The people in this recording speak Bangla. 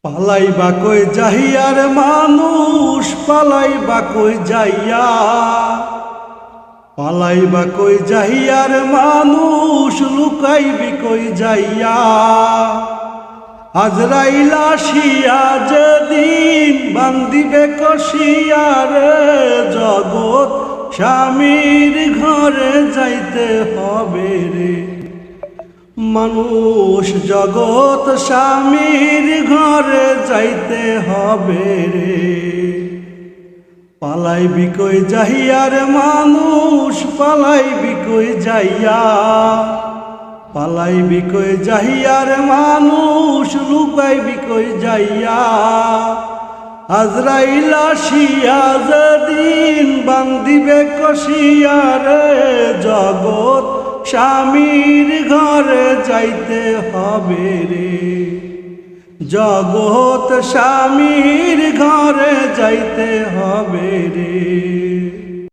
পালাইবা কই যাইয়ার মানুষ পালাইবা কই যাইয়া, পালাইবা কই যাইয়ার মানুষ লুকাইবি কই যাইয়া। আজরাইল আসিয়া যেদিন বান্দিবে কষিয়ারে, জগৎ স্বামীর ঘরে যাইতে হবে রে। মানুষ জগৎ স্বামীর ঘরে যাইতে হবে রে। পালাইবি কই যাইয়ার মানুষ পালাইবি কই যাইয়া, পালাইবি কই যাইয়ার মানুষ লুকাইবি কই যাইয়া। আজরাইল আসিয়া যেদিন বান্দিবে কষিয়ারে, জগৎ স্বামীর ঘরে যাইতে হবে রে। জগৎ স্বামীর ঘরে যাইতে হবে রে।